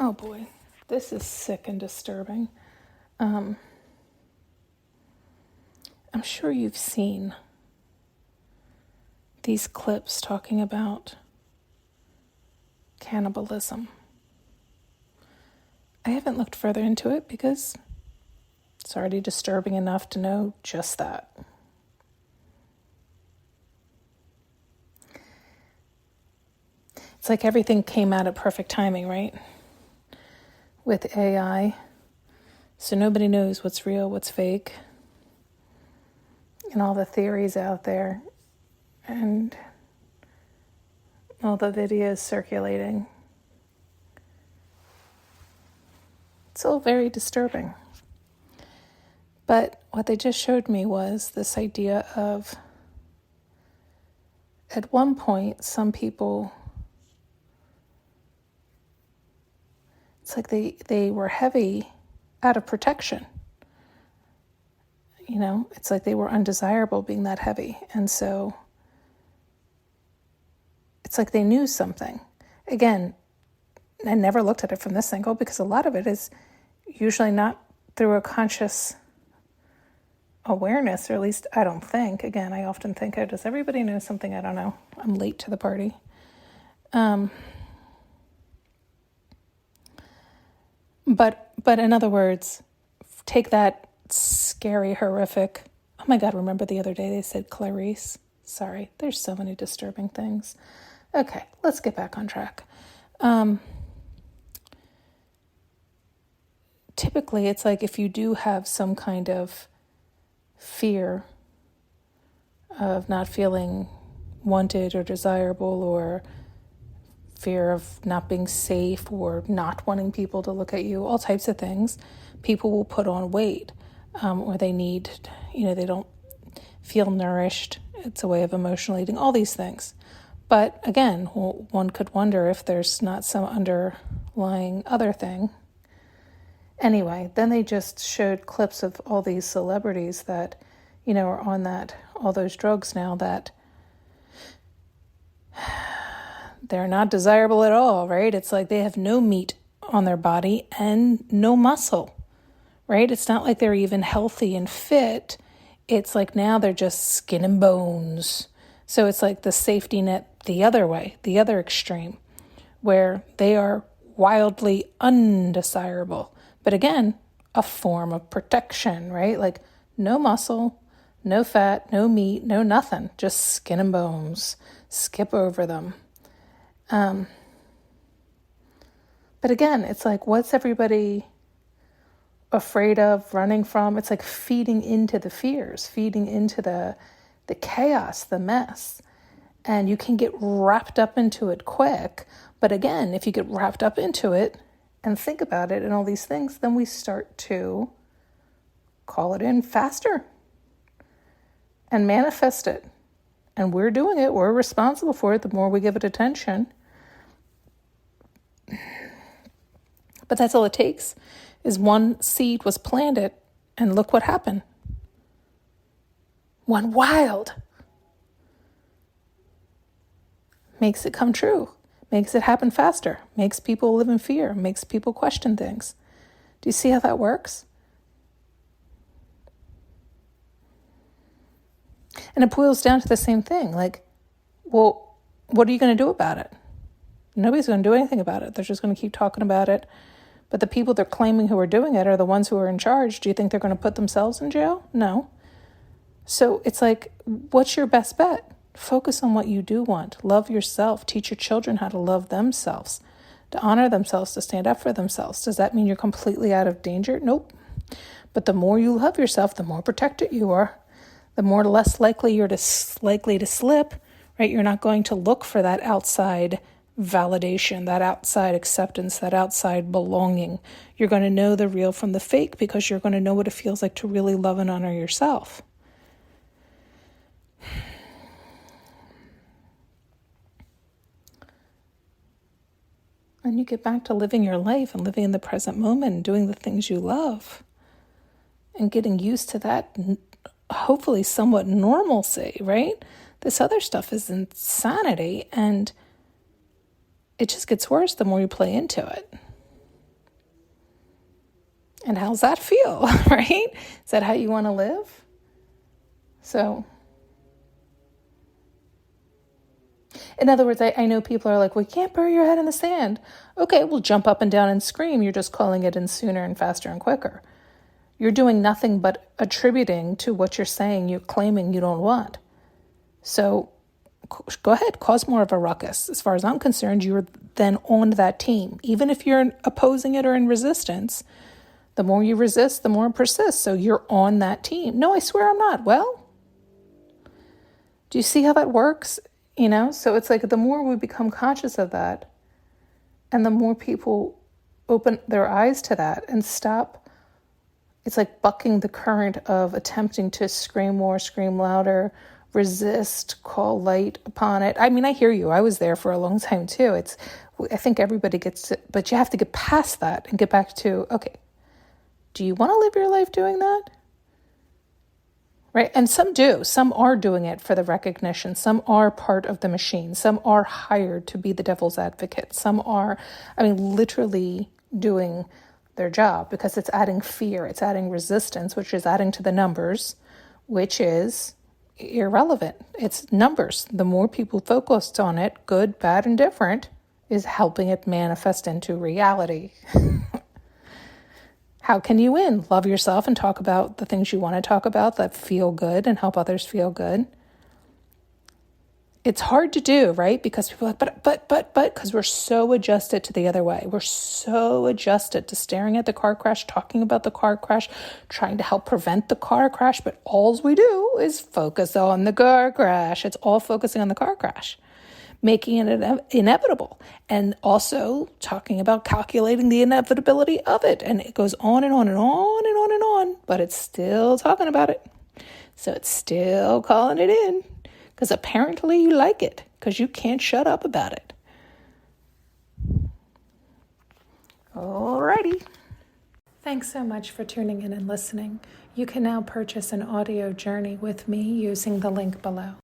Oh boy, this is sick and disturbing. I'm sure you've seen these clips talking about cannibalism. I haven't looked further into it because it's already disturbing enough to know just that. It's like everything came out at perfect timing, right? With AI. So nobody knows what's real, what's fake, and all the theories out there, and all the videos circulating. It's all very disturbing. But what they just showed me was this idea of, at one point, some people, it's like they were heavy out of protection. You know, it's like they were undesirable being that heavy. And so it's like they knew something. Again, I never looked at it from this angle because a lot of it is usually not through a conscious awareness, or at least I don't think. Again, I often think, does everybody know something? I don't know. I'm late to the party. But in other words, take that scary, horrific. Oh my God, remember the other day they said Clarice? Sorry, there's so many disturbing things. Okay, let's get back on track. Typically, it's like if you do have some kind of fear of not feeling wanted or desirable, or fear of not being safe, or not wanting people to look at you, all types of things, people will put on weight, or they need, they don't feel nourished. It's a way of emotional eating, all these things. But again, one could wonder if there's not some underlying other thing. Anyway, then they just showed clips of all these celebrities that, are on all those drugs now, that they're not desirable at all, right? It's like they have no meat on their body and no muscle, right? It's not like they're even healthy and fit. It's like now they're just skin and bones. So it's like the safety net the other way, the other extreme, where they are wildly undesirable. But again, a form of protection, right? Like no muscle, no fat, no meat, no nothing, just skin and bones. Skip over them. But again, it's like, what's everybody afraid of, running from? It's like feeding into the fears, feeding into the chaos, the mess. And you can get wrapped up into it quick. But again, if you get wrapped up into it and think about it and all these things, then we start to call it in faster and manifest it. And we're doing it. We're responsible for it the more we give it attention. But that's all it takes, is one seed was planted, and look what happened. One wild makes it come true, makes it happen faster, makes people live in fear, makes people question things. Do you see how that works? And it boils down to the same thing. Like, well, what are you going to do about it? Nobody's going to do anything about it. They're just going to keep talking about it. But the people they're claiming who are doing it are the ones who are in charge. Do you think they're going to put themselves in jail? No. So it's like, what's your best bet? Focus on what you do want. Love yourself. Teach your children how to love themselves, to honor themselves, to stand up for themselves. Does that mean you're completely out of danger? Nope. But the more you love yourself, the more protected you are, the more less likely you're likely to slip, right? You're not going to look for that outside validation, that outside acceptance, that outside belonging. You're going to know the real from the fake because you're going to know what it feels like to really love and honor yourself. And you get back to living your life and living in the present moment and doing the things you love and getting used to that, hopefully somewhat normalcy, right? This other stuff is insanity, and it just gets worse the more you play into it. And how's that feel, right? Is that how you want to live? So, in other words, I know people are like, well, you can't bury your head in the sand. Okay, well, jump up and down and scream. You're just calling it in sooner and faster and quicker. You're doing nothing but attributing to what you're saying, you're claiming you don't want. So go ahead, cause more of a ruckus. As far as I'm concerned, you're then on that team. Even if you're opposing it or in resistance, the more you resist, the more it persists. So you're on that team. No, I swear I'm not. Well, do you see how that works? So it's like the more we become conscious of that, and the more people open their eyes to that and stop, it's like bucking the current of attempting to scream more, scream louder, resist, call light upon it. I mean, I hear you. I was there for a long time too. I think everybody gets it, but you have to get past that and get back to, okay, do you want to live your life doing that? Right? And some do. Some are doing it for the recognition. Some are part of the machine. Some are hired to be the devil's advocate. Some are, literally doing their job because it's adding fear. It's adding resistance, which is adding to the numbers, which is irrelevant. It's numbers. The more people focused on it, good, bad, and different, is helping it manifest into reality. How can you win? Love yourself and talk about the things you want to talk about that feel good and help others feel good. It's hard to do, right? Because people are like, but, because we're so adjusted to the other way. We're so adjusted to staring at the car crash, talking about the car crash, trying to help prevent the car crash. But all we do is focus on the car crash. It's all focusing on the car crash, making it inevitable, and also talking about calculating the inevitability of it. And it goes on and on and on and on and on, but it's still talking about it. So it's still calling it in because apparently you like it because you can't shut up about it. Alrighty. Thanks so much for tuning in and listening. You can now purchase an audio journey with me using the link below.